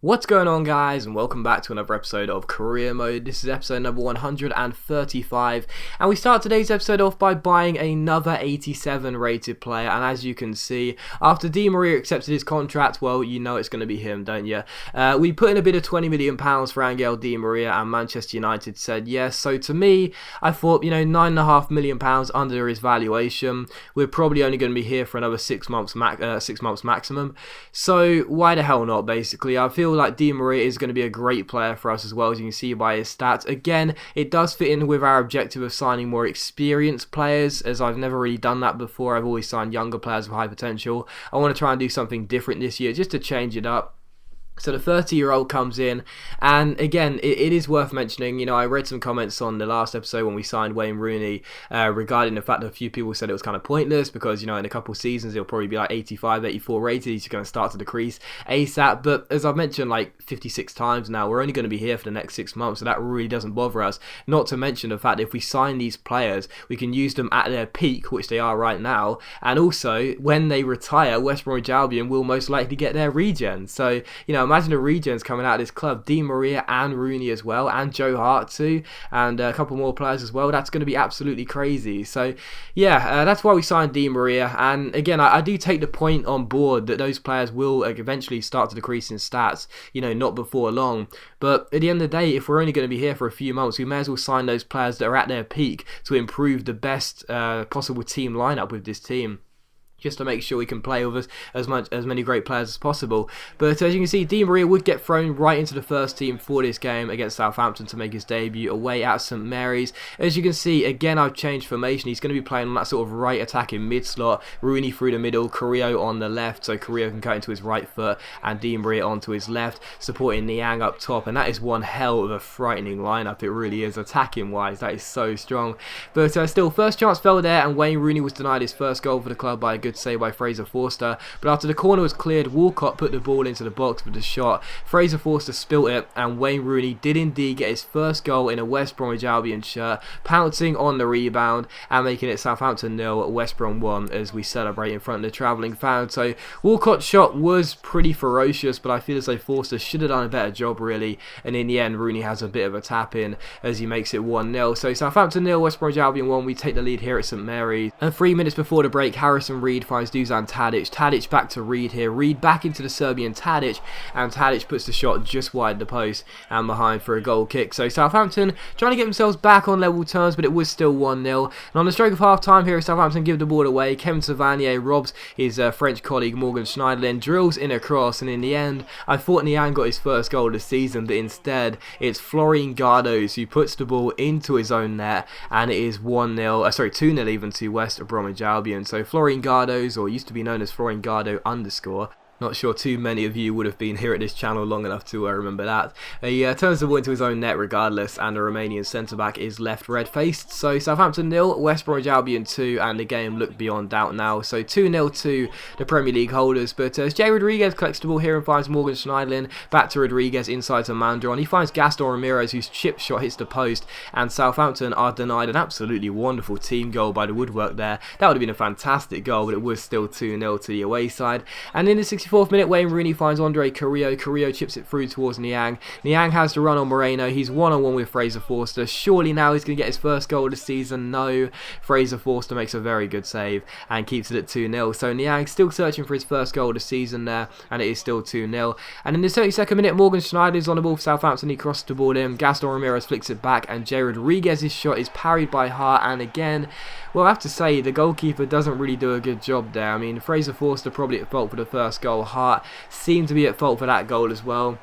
What's going on, guys, and welcome back to another episode of Career Mode. This is episode number 135, and we start today's episode off by buying another 87 rated player. And as you can see, after Di Maria accepted his contract, well, you know it's going to be him, don't you? We put in a bid of £20 million for Angel Di Maria, and Manchester United said yes. So to me, I thought, £9.5 million under his valuation. We're probably only going to be here for another 6 months, 6 months maximum. So why the hell not? Basically, I feel like Di Maria is going to be a great player for us, as well, as you can see by his stats. Again, it does fit in with our objective of signing more experienced players, as I've never really done that before. I've always signed younger players with high potential. I want to try and do something different this year, just to change it up. So the 30-year-old comes in, and again, it is worth mentioning, I read some comments on the last episode when we signed Wayne Rooney regarding the fact that a few people said it was kind of pointless because, in a couple of seasons, he'll probably be like 85, 84 rated. He's going to start to decrease ASAP. But as I've mentioned like 56 times now, we're only going to be here for the next 6 months, so that really doesn't bother us. Not to mention the fact that if we sign these players, we can use them at their peak, which they are right now, and also when they retire, West Bromwich Albion will most likely get their regen. So, imagine the regens coming out of this club, Di Maria and Rooney as well, and Joe Hart too, and a couple more players as well. That's going to be absolutely crazy. So yeah, that's why we signed Di Maria. And again, I do take the point on board that those players will eventually start to decrease in stats, not before long. But at the end of the day, if we're only going to be here for a few months, we may as well sign those players that are at their peak to improve the best possible team lineup with this team, just to make sure we can play with as many great players as possible. But as you can see, Di Maria would get thrown right into the first team for this game against Southampton to make his debut away at St Mary's. As you can see, again, I've changed formation. He's going to be playing on that sort of right attacking mid-slot, Rooney through the middle, Carrillo on the left, so Carrillo can cut into his right foot, and Di Maria onto his left, supporting Niang up top. And that is one hell of a frightening lineup. It really is. Attacking-wise, that is so strong. But still, first chance fell there, and Wayne Rooney was denied his first goal for the club by a good save by Fraser Forster. But after the corner was cleared, Walcott put the ball into the box with the shot. Fraser Forster spilt it, and Wayne Rooney did indeed get his first goal in a West Bromwich Albion shirt, pouncing on the rebound and making it Southampton 0, West Brom 1, as we celebrate in front of the travelling fans. So Walcott's shot was pretty ferocious, but I feel as though Forster should have done a better job, really. And in the end, Rooney has a bit of a tap in as he makes it 1-0. So Southampton 0, West Bromwich Albion 1. We take the lead here at St Mary's. And 3 minutes before the break, Harrison Reed finds Dusan Tadic. Tadic back to Reed here. Reed back into the Serbian Tadic, and Tadic puts the shot just wide the post and behind for a goal kick. So Southampton trying to get themselves back on level terms, but it was still 1-0. And on the stroke of half time here, Southampton give the ball away. Kevin Savanier robs his French colleague Morgan Schneiderlin, drills in a cross, and in the end, I thought Niang got his first goal of the season, but instead it's Florian Gardos who puts the ball into his own net, and it is 2-0 even to West Bromwich Albion. So Florian Gardos, or used to be known as Florian Gardo _ not sure too many of you would have been here at this channel long enough to remember that. He turns the ball into his own net regardless, and the Romanian centre-back is left red-faced. So Southampton 0, West Bromwich Albion 2, and the game looked beyond doubt now. So 2-0 to the Premier League holders. But as Jay Rodriguez collects the ball here and finds Morgan Schneiderlin, back to Rodriguez inside to Mandron. He finds Gaston Ramirez, whose chip shot hits the post, and Southampton are denied an absolutely wonderful team goal by the woodwork there. That would have been a fantastic goal, but it was still 2-0 to the away side. And in the 64th minute, Wayne Rooney finds Andre Carrillo. Carrillo chips it through towards Niang. Niang has to run on Moreno. He's one-on-one with Fraser Forster. Surely now he's going to get his first goal of the season. No. Fraser Forster makes a very good save and keeps it at 2-0. So Niang still searching for his first goal of the season there, and it is still 2-0. And in the 72nd minute, Morgan Schneider is on the ball for Southampton. He crosses the ball in. Gaston Ramirez flicks it back, and Jay Rodriguez's shot is parried by Hart. And again, well, I have to say, the goalkeeper doesn't really do a good job there. I mean, Fraser Forster probably at fault for the first goal. Hart seemed to be at fault for that goal as well.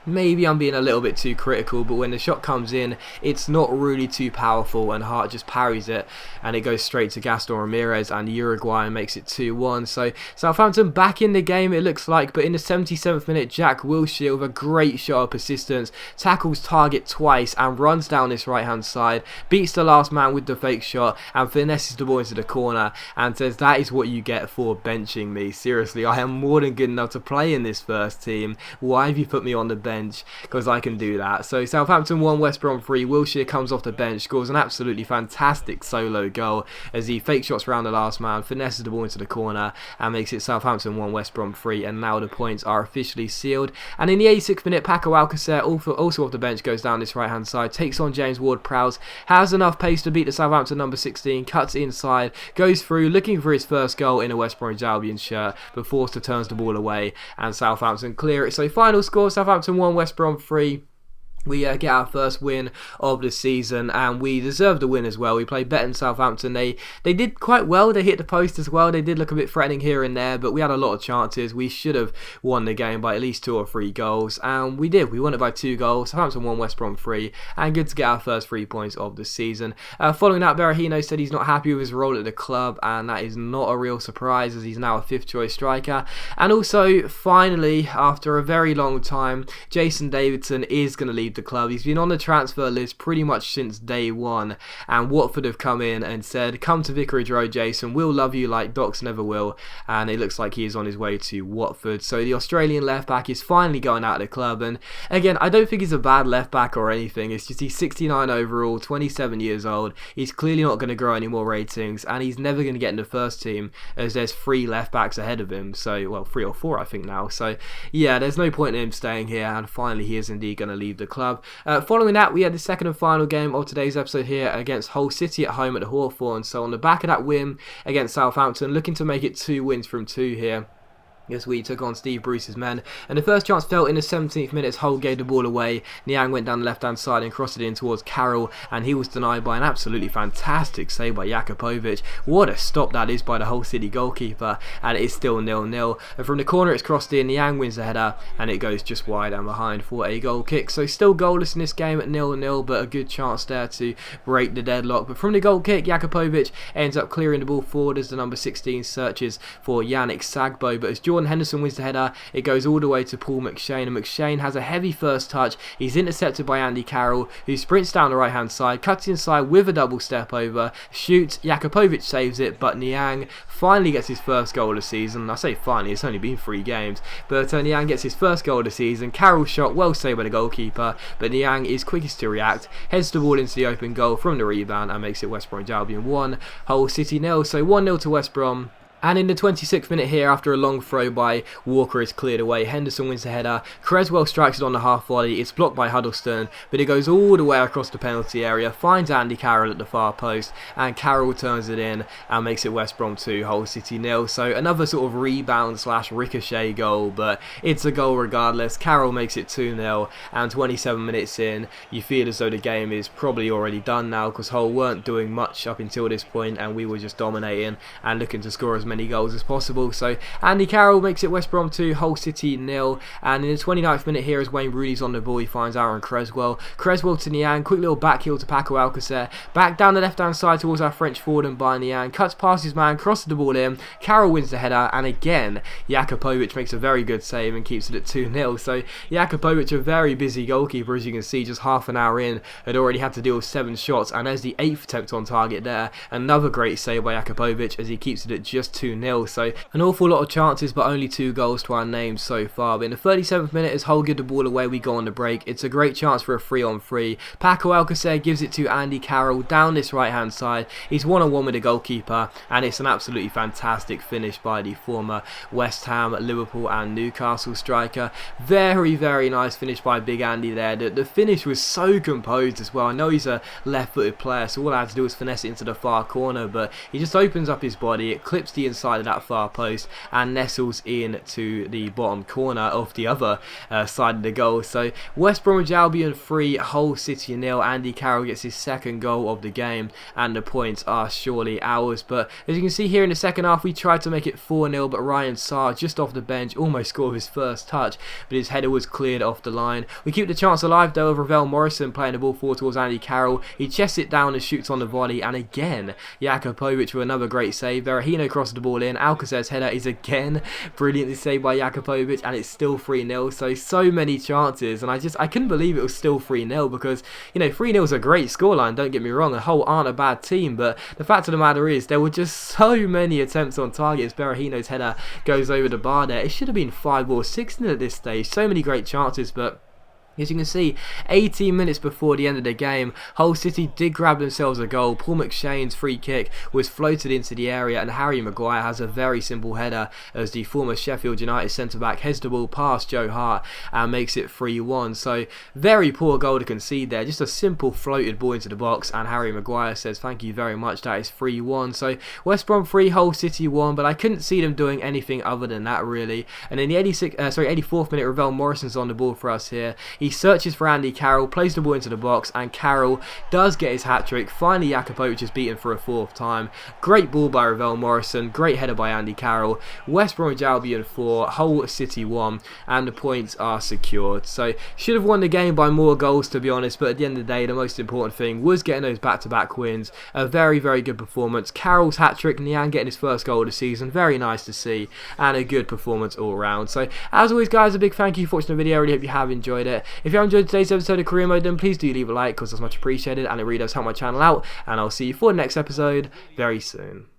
Maybe I'm being a little bit too critical, but when the shot comes in, it's not really too powerful, and Hart just parries it, and it goes straight to Gaston Ramirez, and the Uruguayan makes it 2-1. So Southampton back in the game, it looks like, but in the 77th minute, Jack Wilshere with a great shot of persistence tackles target twice and runs down this right-hand side, beats the last man with the fake shot, and finesses the ball into the corner, and says, that is what you get for benching me. Seriously, I am more than good enough to play in this first team. Why have you put me on the bench? bench because I can do that. So Southampton 1, West Brom 3. Wilshere comes off the bench, scores an absolutely fantastic solo goal as he fake shots around the last man, finesses the ball into the corner and makes it Southampton 1, West Brom 3, and now the points are officially sealed. And in the 86th minute, Paco Alcacer, also off the bench, goes down this right hand side, takes on James Ward-Prowse, has enough pace to beat the Southampton number 16, cuts inside, goes through, looking for his first goal in a West Bromwich Albion shirt, but Forster turns the ball away and Southampton clear it. So final score, Southampton 1, West Brom 3. We get our first win of the season, and we deserved the win as well. We played better than Southampton. They did quite well. They hit the post as well. They did look a bit threatening here and there, but we had a lot of chances. We should have won the game by at least 2 or 3 goals, and we did. We won it by 2 goals. Southampton 1, West Brom 3, and good to get our first 3 points of the season. Following that, Berahino said he's not happy with his role at the club, and that is not a real surprise as he's now a 5th choice striker. And also, finally, after a very long time, Jason Davidson is going to leave the club. He's been on the transfer list pretty much since day one, and Watford have come in and said, come to Vicarage Road, Jason, we'll love you like Docs never will, and it looks like he is on his way to Watford. So the Australian left back is finally going out of the club, and again, I don't think he's a bad left back or anything. It's just he's 69 overall, 27 years old. He's clearly not going to grow any more ratings, and he's never going to get in the first team as there's 3 left backs ahead of him. So, well, 3 or 4 I think now. So yeah, there's no point in him staying here, and finally he is indeed going to leave the club. Following that, we had the second and final game of today's episode here against Hull City at home at the Hawthorns. So on the back of that win against Southampton, looking to make it 2 wins from 2 here. Yes, we took on Steve Bruce's men, and the first chance fell in the 17th minute as Hull gave the ball away. Niang went down the left-hand side and crossed it in towards Carroll, and he was denied by an absolutely fantastic save by Jakupovic. What a stop that is by the Hull City goalkeeper, and it's still 0-0. And from the corner it's crossed in, Niang wins the header, and it goes just wide and behind for a goal kick. So still goalless in this game at 0-0, but a good chance there to break the deadlock. But from the goal kick, Jakupovic ends up clearing the ball forward as the number 16 searches for Yannick Sagbo, but as Jordan Henderson wins the header, it goes all the way to Paul McShane, and McShane has a heavy first touch. He's intercepted by Andy Carroll, who sprints down the right hand side, cuts inside with a double step over, shoots, Jakupovic saves it, but Niang finally gets his first goal of the season. I say finally, it's only been 3 games, but Niang gets his first goal of the season. Carroll's shot well saved by the goalkeeper, but Niang is quickest to react, heads the ball into the open goal from the rebound and makes it West Bromwich Albion 1, Hull City 0. So 1-0 to West Brom. And in the 26th minute here, after a long throw by Walker is cleared away, Henderson wins the header, Creswell strikes it on the half volley, it's blocked by Huddleston, but it goes all the way across the penalty area, finds Andy Carroll at the far post, and Carroll turns it in and makes it West Brom 2, Hull City 0. So another sort of rebound / ricochet goal, but it's a goal regardless. Carroll makes it 2-0, and 27 minutes in, you feel as though the game is probably already done now, because Hull weren't doing much up until this point, and we were just dominating and looking to score as many goals as possible. So Andy Carroll makes it West Brom 2, Hull City 0, and in the 29th minute here as Wayne Rooney's on the ball, he finds Aaron Creswell to Niang, quick little back heel to Paco Alcacer, back down the left hand side towards our French forward and by Niang, cuts past his man, crosses the ball in, Carroll wins the header, and again Jakupovic makes a very good save and keeps it at 2-0. So Jakupovic, a very busy goalkeeper, as you can see, just half an hour in, had already had to deal with 7 shots, and there's the 8th attempt on target there. Another great save by Jakupovic as he keeps it at just 2-0. So an awful lot of chances, but only 2 goals to our names so far. But in the 37th minute, as Hull give the ball away, we go on the break. It's a great chance for a 3-on-3. Paco Alcacer gives it to Andy Carroll down this right hand side. He's 1-on-1 with the goalkeeper, and it's an absolutely fantastic finish by the former West Ham, Liverpool and Newcastle striker. Very, very nice finish by Big Andy there. The finish was so composed as well. I know he's a left-footed player, so all I had to do was finesse it into the far corner, but he just opens up his body, it clips the inside of that far post and nestles in to the bottom corner of the other side of the goal. So West Bromwich Albion 3, Hull City 0. Andy Carroll gets his 2nd goal of the game, and the points are surely ours. But as you can see here in the second half, we tried to make it 4-0, but Ryan Sarr, just off the bench, almost scored his first touch, but his header was cleared off the line. We keep the chance alive though of Ravel Morrison playing the ball forward towards Andy Carroll. He chests it down and shoots on the volley, and again Jakupovic with another great save. Berahino crosses the ball in, Alcacer's header is again brilliantly saved by Jakupovic, and it's still 3-0. So many chances, and I couldn't believe it was still 3-0, because, you know, 3-0 is a great scoreline, don't get me wrong, and Hull aren't a bad team, but the fact of the matter is there were just so many attempts on target as Berahino's header goes over the bar there. It should have been 5 or 6 at this stage. So many great chances, but As you can see, 18 minutes before the end of the game, Hull City did grab themselves a goal. Paul McShane's free kick was floated into the area, and Harry Maguire has a very simple header as the former Sheffield United centre-back heads the ball past Joe Hart and makes it 3-1. So, very poor goal to concede there. Just a simple floated ball into the box, and Harry Maguire says, "Thank you very much, that is 3-1. So, West Brom 3, Hull City 1, but I couldn't see them doing anything other than that, really. And in the 84th minute, Ravel Morrison's on the ball for us here. He searches for Andy Carroll, plays the ball into the box, and Carroll does get his hat-trick. Finally, Jakupovic is beaten for a 4th time. Great ball by Ravel Morrison, great header by Andy Carroll. West Bromwich Albion 4, Hull City 1, and the points are secured. So, should have won the game by more goals, to be honest, but at the end of the day, the most important thing was getting those back-to-back wins. A very, very good performance. Carroll's hat-trick, Niang getting his first goal of the season, very nice to see, and a good performance all round. So, as always, guys, a big thank you for watching the video. I really hope you have enjoyed it. If you have enjoyed today's episode of Career Mode, then please do leave a like, because that's much appreciated and it really does help my channel out. And I'll see you for the next episode very soon.